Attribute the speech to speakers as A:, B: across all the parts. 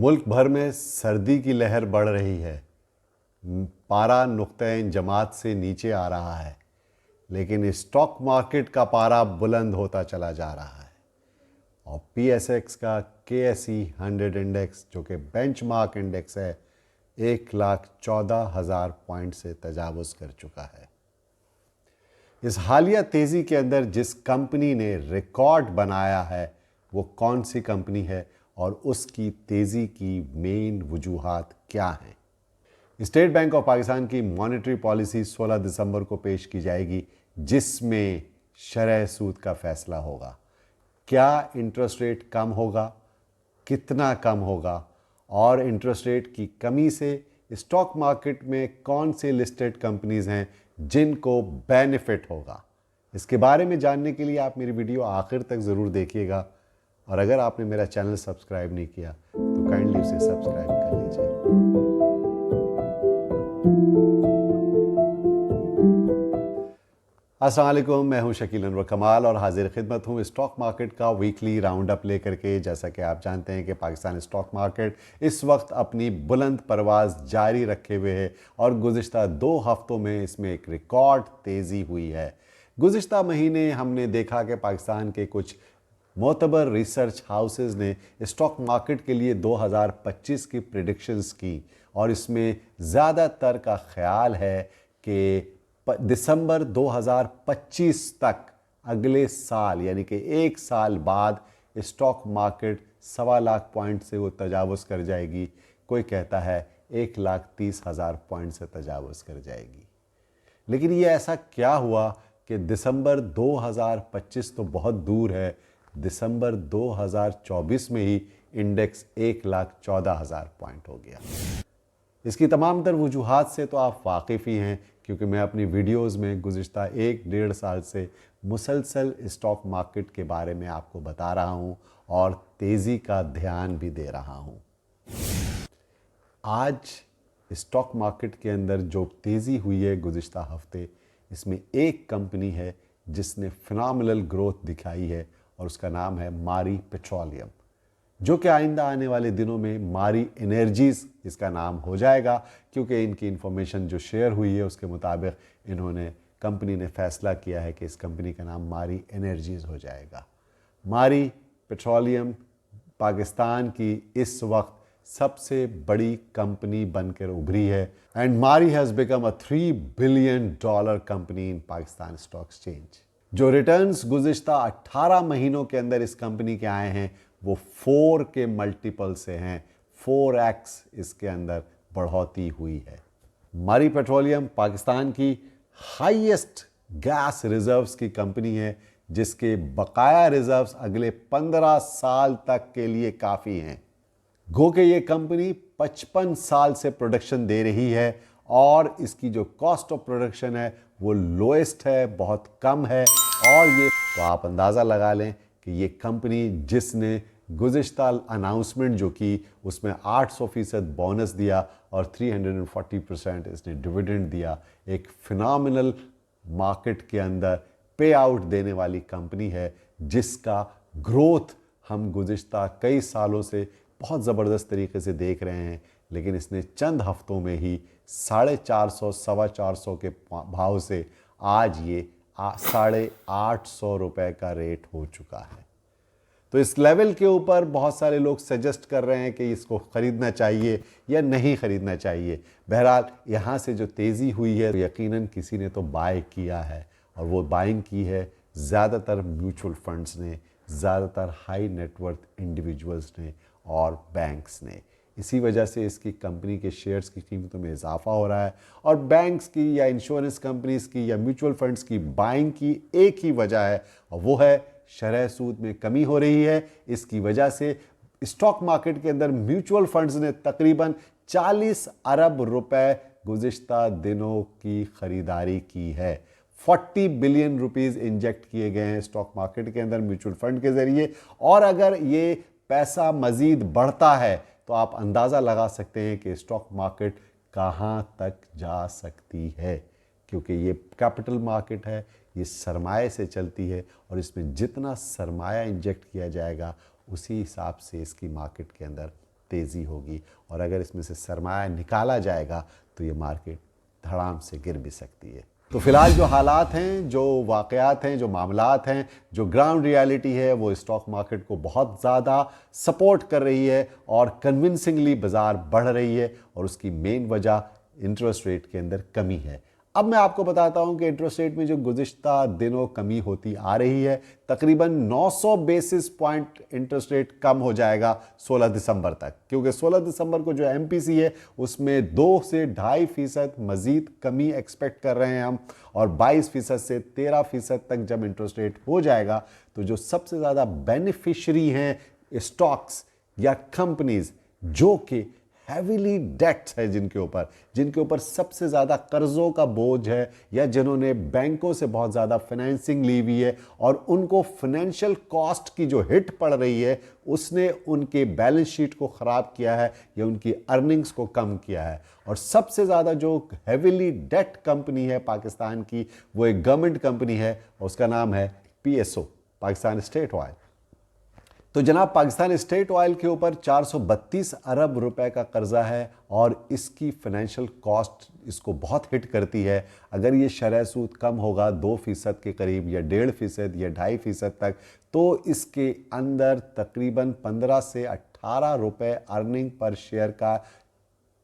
A: मुल्क भर में सर्दी की लहर बढ़ रही है। पारा नुक्ते जमात से नीचे आ रहा है, लेकिन स्टॉक मार्केट का पारा बुलंद होता चला जा रहा है और पीएसएक्स का केएसई 100 इंडेक्स, जो कि बेंचमार्क इंडेक्स है, 1,14,000 पॉइंट से तजावुज़ कर चुका है। इस हालिया तेज़ी के अंदर जिस कंपनी ने रिकॉर्ड बनाया है वो कौन सी कंपनी है और उसकी तेज़ी की मेन वजूहात क्या हैं? स्टेट बैंक ऑफ पाकिस्तान की मॉनेटरी पॉलिसी 16 दिसंबर को पेश की जाएगी, जिसमें शरह सूद का फैसला होगा। क्या इंटरेस्ट रेट कम होगा, कितना कम होगा और इंटरेस्ट रेट की कमी से स्टॉक मार्केट में कौन से लिस्टेड कंपनीज हैं जिनको बेनिफिट होगा? इसके बारे में जानने के लिए आप मेरी वीडियो आखिर तक ज़रूर देखिएगा और अगर आपने मेरा चैनल सब्सक्राइब नहीं किया तो काइंडली उसे सब्सक्राइब कर लीजिए। अस्सलाम वालेकुम, मैं हूं शकील अनवर कमाल और हाजिर खिदमत हूं स्टॉक मार्केट का वीकली राउंड अप लेकर के। जैसा कि आप जानते हैं कि पाकिस्तान स्टॉक मार्केट इस वक्त अपनी बुलंद परवाज़ जारी रखे हुए है और गुज़िश्ता 2 हफ्तों में इसमें एक रिकॉर्ड तेज़ी हुई है। गुज़िश्ता महीने हमने देखा कि पाकिस्तान के कुछ मोतबर रिसर्च हाउसेस ने स्टॉक मार्केट के लिए 2025 की प्रिडिक्शंस की और इसमें ज़्यादातर का ख्याल है कि दिसंबर 2025 तक, अगले साल यानी कि 1 साल बाद, स्टॉक मार्केट 1.25 लाख पॉइंट से वो तजावुज़ कर जाएगी। कोई कहता है 1,30,000 पॉइंट से तजावुज़ कर जाएगी। लेकिन ये ऐसा क्या हुआ कि दिसंबर 2025 तो बहुत दूर है, दिसंबर 2024 में ही इंडेक्स 1,14,000 पॉइंट हो गया। इसकी तमाम तर वजूहात से तो आप वाकिफ़ ही हैं, क्योंकि मैं अपनी वीडियोज़ में गुज़िश्ता 1-1.5 साल से मुसलसल स्टॉक मार्केट के बारे में आपको बता रहा हूँ और तेज़ी का ध्यान भी दे रहा हूँ। आज स्टॉक मार्केट के अंदर जो तेज़ी हुई है गुज़िश्ता हफ्ते, इसमें एक कंपनी है जिसने फिनोमिनल ग्रोथ दिखाई है और उसका नाम है मारी पेट्रोलियम, जो कि आइंदा आने वाले दिनों में मारी एनर्जीज़ इसका नाम हो जाएगा, क्योंकि इनकी इंफॉर्मेशन जो शेयर हुई है उसके मुताबिक कंपनी ने फैसला किया है कि इस कंपनी का नाम मारी एनर्जीज़ हो जाएगा। मारी पेट्रोलियम पाकिस्तान की इस वक्त सबसे बड़ी कंपनी बनकर उभरी है एंड मारी has become a $3 billion company in Pakistan stock exchange. जो रिटर्न्स गुज़िश्ता 18 महीनों के अंदर इस कंपनी के आए हैं वो 4 के मल्टीपल से हैं, 4x इसके अंदर बढ़ोतरी हुई है। मारी पेट्रोलियम पाकिस्तान की हाईएस्ट गैस रिजर्व्स की कंपनी है, जिसके बकाया रिजर्व्स अगले 15 साल तक के लिए काफ़ी हैं। गो के ये कंपनी 55 साल से प्रोडक्शन दे रही है और इसकी जो कॉस्ट ऑफ प्रोडक्शन है वो लोएस्ट है, बहुत कम है। और ये तो आप अंदाज़ा लगा लें कि ये कंपनी जिसने गुज़िश्ता अनाउंसमेंट जो की उसमें 800% बोनस दिया और 340% इसने डिविडेंड दिया, एक फिनोमिनल मार्केट के अंदर पे आउट देने वाली कंपनी है, जिसका ग्रोथ हम गुज़िश्ता कई सालों से बहुत ज़बरदस्त तरीके से देख रहे हैं। लेकिन इसने चंद हफ्तों में ही 450, 425 के भाव से आज ये 850 रुपये का रेट हो चुका है। तो इस लेवल के ऊपर बहुत सारे लोग सजेस्ट कर रहे हैं कि इसको ख़रीदना चाहिए या नहीं ख़रीदना चाहिए। बहरहाल यहाँ से जो तेज़ी हुई है यकीनन किसी ने तो बाय किया है और वो बाइंग की है ज़्यादातर म्यूचुअल फंड्स ने, ज़्यादातर हाई नेटवर्थ इंडिविजुअल्स ने और बैंक्स ने। इसी वजह से इसकी कंपनी के शेयर्स की कीमतों में इजाफा हो रहा है और बैंक्स की या इंश्योरेंस कंपनीज़ की या म्यूचुअल फंड्स की बाइंग की एक ही वजह है और वो है शरह सूद में कमी हो रही है। इसकी वजह से स्टॉक मार्केट के अंदर म्यूचुअल फंड्स ने तकरीबन 40 अरब रुपए गुज़िश्ता दिनों की ख़रीदारी की है। 40 बिलियन रुपीज़ इंजेक्ट किए गए हैं स्टॉक मार्केट के अंदर म्यूचुअल फंड के ज़रिए और अगर ये पैसा मज़ीद बढ़ता है तो आप अंदाज़ा लगा सकते हैं कि स्टॉक मार्केट कहाँ तक जा सकती है, क्योंकि ये कैपिटल मार्केट है, ये सरमाए से चलती है और इसमें जितना सरमाया इंजेक्ट किया जाएगा उसी हिसाब से इसकी मार्केट के अंदर तेज़ी होगी, और अगर इसमें से सरमाया निकाला जाएगा तो ये मार्केट धड़ाम से गिर भी सकती है। तो फिलहाल जो हालात हैं, जो वाक़यात हैं, जो मामलात हैं, जो ग्राउंड रियलिटी है, वो स्टॉक मार्केट को बहुत ज़्यादा सपोर्ट कर रही है और कन्विंसिंगली बाज़ार बढ़ रही है, और उसकी मेन वजह इंटरेस्ट रेट के अंदर कमी है। अब मैं आपको बताता हूं कि इंटरेस्ट रेट में जो गुज़िश्ता दिनों कमी होती आ रही है, तकरीबन 900 बेसिस पॉइंट इंटरेस्ट रेट कम हो जाएगा 16 दिसंबर तक, क्योंकि 16 दिसंबर को जो एमपीसी है उसमें 2 से 2.5% मजीद कमी एक्सपेक्ट कर रहे हैं हम, और 22% से 13% तक जब इंटरेस्ट रेट हो जाएगा तो जो सबसे ज़्यादा बेनिफिशरी हैं स्टॉक्स या कंपनीज जो कि हैवीली डेट्स है, जिनके ऊपर सबसे ज़्यादा कर्ज़ों का बोझ है, या जिन्होंने बैंकों से बहुत ज़्यादा फाइनेंसिंग ली हुई है और उनको फाइनेंशियल कॉस्ट की जो हिट पड़ रही है उसने उनके बैलेंस शीट को ख़राब किया है या उनकी अर्निंग्स को कम किया है। और सबसे ज़्यादा जो हैवीली डेट कंपनी है पाकिस्तान की, वो एक गवर्नमेंट कंपनी है, उसका नाम है PSO, पाकिस्तान स्टेट ऑयल। तो जनाब, पाकिस्तान स्टेट ऑयल के ऊपर 432 अरब रुपए का कर्जा है और इसकी फाइनेंशियल कॉस्ट इसको बहुत हिट करती है। अगर ये शरह सूद कम होगा 2% के करीब या 1.5% या 2.5% तक, तो इसके अंदर तकरीबन 15 से 18 रुपए अर्निंग पर शेयर का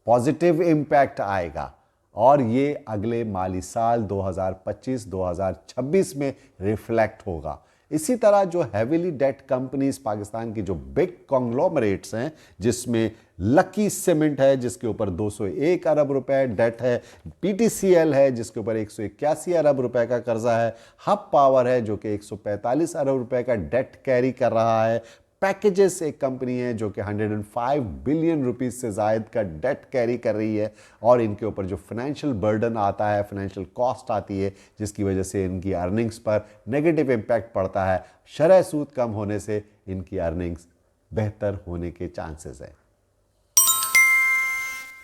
A: पॉजिटिव इम्पैक्ट आएगा, और ये अगले माली साल 2025-2026 में रिफ्लेक्ट होगा। इसी तरह जो हैवीली डेट कंपनीज पाकिस्तान की जो बिग कॉन्ग्लोमरेट्स हैं, जिसमें लकी सीमेंट है जिसके ऊपर 201 अरब रुपए डेट है, PTCL है जिसके ऊपर 181 अरब रुपए का कर्जा है, हब पावर है जो कि 145 अरब रुपए का डेट कैरी कर रहा है, पैकेजेस एक कंपनी है जो कि 105 बिलियन रुपीस से ज़ायद का डेट कैरी कर रही है, और इनके ऊपर जो फाइनेंशियल बर्डन आता है, फाइनेंशियल कॉस्ट आती है, जिसकी वजह से इनकी अर्निंग्स पर नेगेटिव इम्पैक्ट पड़ता है। शरह सूद कम होने से इनकी अर्निंग्स बेहतर होने के चांसेस हैं।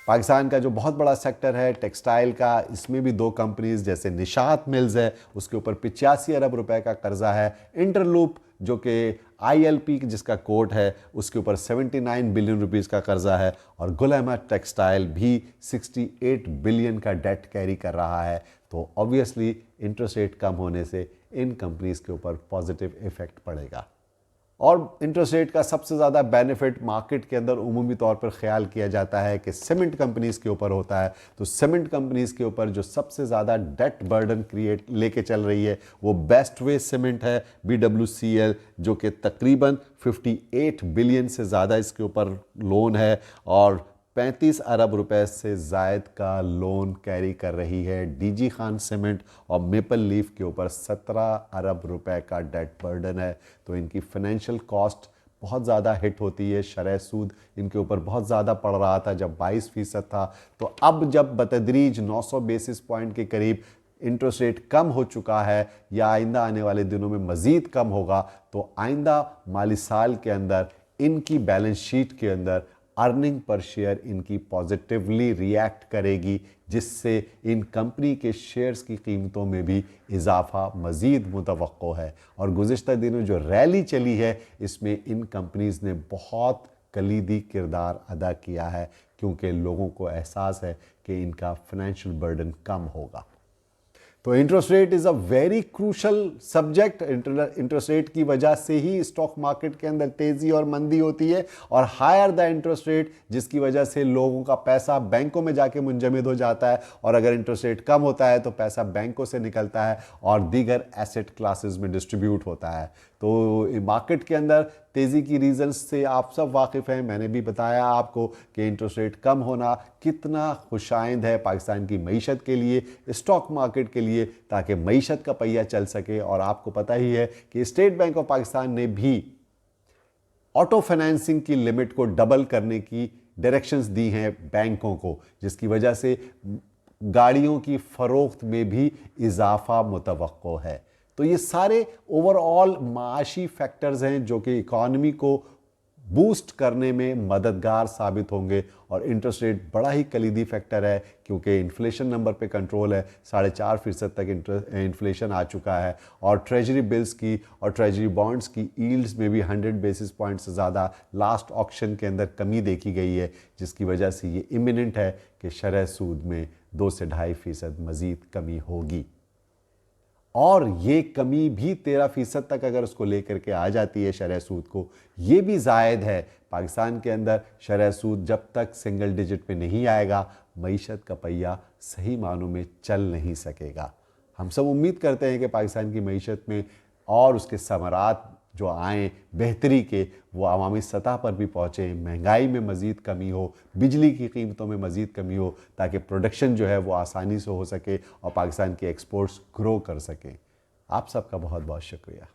A: पाकिस्तान का जो बहुत बड़ा सेक्टर है टेक्सटाइल का, इसमें भी 2 कंपनीज जैसे निशात मिल्स है, उसके ऊपर 85 अरब रुपए का कर्जा है, इंटरलूप जो कि ILP जिसका कोड है उसके ऊपर 79 बिलियन रुपीस का कर्जा है, और गुल अहमद टेक्सटाइल भी 68 बिलियन का डेट कैरी कर रहा है। तो ऑब्वियसली इंटरेस्ट रेट कम होने से इन कंपनीज के ऊपर पॉजिटिव इफेक्ट पड़ेगा। और इंटरेस्ट रेट का सबसे ज़्यादा बेनिफिट मार्केट के अंदर उमूमी तौर पर ख्याल किया जाता है कि सीमेंट कंपनीज़ के ऊपर होता है। तो सीमेंट कंपनीज़ के ऊपर जो सबसे ज़्यादा डेट बर्डन क्रिएट लेके चल रही है वो बेस्ट वे सीमेंट है, BWCL, जो कि तकरीबन 58 बिलियन से ज़्यादा इसके ऊपर लोन है, और 35 अरब रुपए से ज़ायद का लोन कैरी कर रही है। DG खान सीमेंट और मेपल लीफ के ऊपर 17 अरब रुपए का डेट बर्डन है। तो इनकी फाइनेंशियल कॉस्ट बहुत ज़्यादा हिट होती है, शरह सूद इनके ऊपर बहुत ज़्यादा पड़ रहा था जब 22% था। तो अब जब बतदरीज 900 बेसिस पॉइंट के करीब इंटरेस्ट रेट कम हो चुका है, या आइंदा आने वाले दिनों में मज़ीद कम होगा, तो आइंदा माली साल के अंदर इनकी बैलेंस शीट के अंदर अर्निंग पर शेयर इनकी पॉजिटिवली रिएक्ट करेगी, जिससे इन कंपनी के शेयर्स की कीमतों में भी इजाफा मज़ीद मुतवक्को है। और गुज़िश्ता दिनों जो रैली चली है इसमें इन कंपनीज़ ने बहुत कलीदी किरदार अदा किया है, क्योंकि लोगों को एहसास है कि इनका फाइनेंशियल बर्डन कम होगा। तो interest rate is a very crucial subject. Interest rate की वजह से ही स्टॉक मार्केट के अंदर तेज़ी और मंदी होती है, और हायर द इंटरेस्ट रेट जिसकी वजह से लोगों का पैसा बैंकों में जाके मुंजमद हो जाता है, और अगर इंटरेस्ट रेट कम होता है तो पैसा बैंकों से निकलता है और दीगर एसेट क्लासेस में डिस्ट्रीब्यूट होता है। तो मार्केट के अंदर तेज़ी की रीज़न्स से आप सब वाकिफ़ हैं। मैंने भी बताया आपको कि इंटरेस्ट रेट कम होना कितना खुशाइंद है पाकिस्तान की मईशत के लिए, स्टॉक मार्केट के लिए, ताकि मईशत का पहिया चल सके। और आपको पता ही है कि स्टेट बैंक ऑफ पाकिस्तान ने भी ऑटो फाइनेंसिंग की लिमिट को डबल करने की डायरेक्शंस दी हैं बैंकों को, जिसकी वजह से गाड़ियों की फ़रोख्त में भी इजाफा मुतवक्को है। तो ये सारे ओवरऑल माशी फैक्टर्स हैं जो कि इकॉनमी को बूस्ट करने में मददगार साबित होंगे। और इंटरेस्ट रेट बड़ा ही कलीदी फैक्टर है, क्योंकि इन्फ्लेशन नंबर पे कंट्रोल है, 4.5% तक इन्फ्लेशन आ चुका है, और ट्रेजरी बिल्स की और ट्रेजरी बॉन्ड्स की यील्ड्स में भी 100 बेसिस पॉइंट से ज़्यादा लास्ट ऑक्शन के अंदर कमी देखी गई है, जिसकी वजह से ये इमिनेंट है कि शरह सूद में 2 से 2.5% मज़ीद कमी होगी। और ये कमी भी 13% तक अगर उसको लेकर के आ जाती है शरह सूद को, ये भी जायद है। पाकिस्तान के अंदर शरह सूद जब तक सिंगल डिजिट पे नहीं आएगा, मईशत का पहिया सही मानों में चल नहीं सकेगा। हम सब उम्मीद करते हैं कि पाकिस्तान की मईशत में और उसके समरात जो आएँ बेहतरी के, वो अवामी सतह पर भी पहुँचे, महंगाई में मज़ीद कमी हो, बिजली की कीमतों में मज़ीद कमी हो, ताकि प्रोडक्शन जो है वो आसानी से हो सके और पाकिस्तान के एक्सपोर्ट्स ग्रो कर सकें। आप सबका बहुत बहुत शुक्रिया।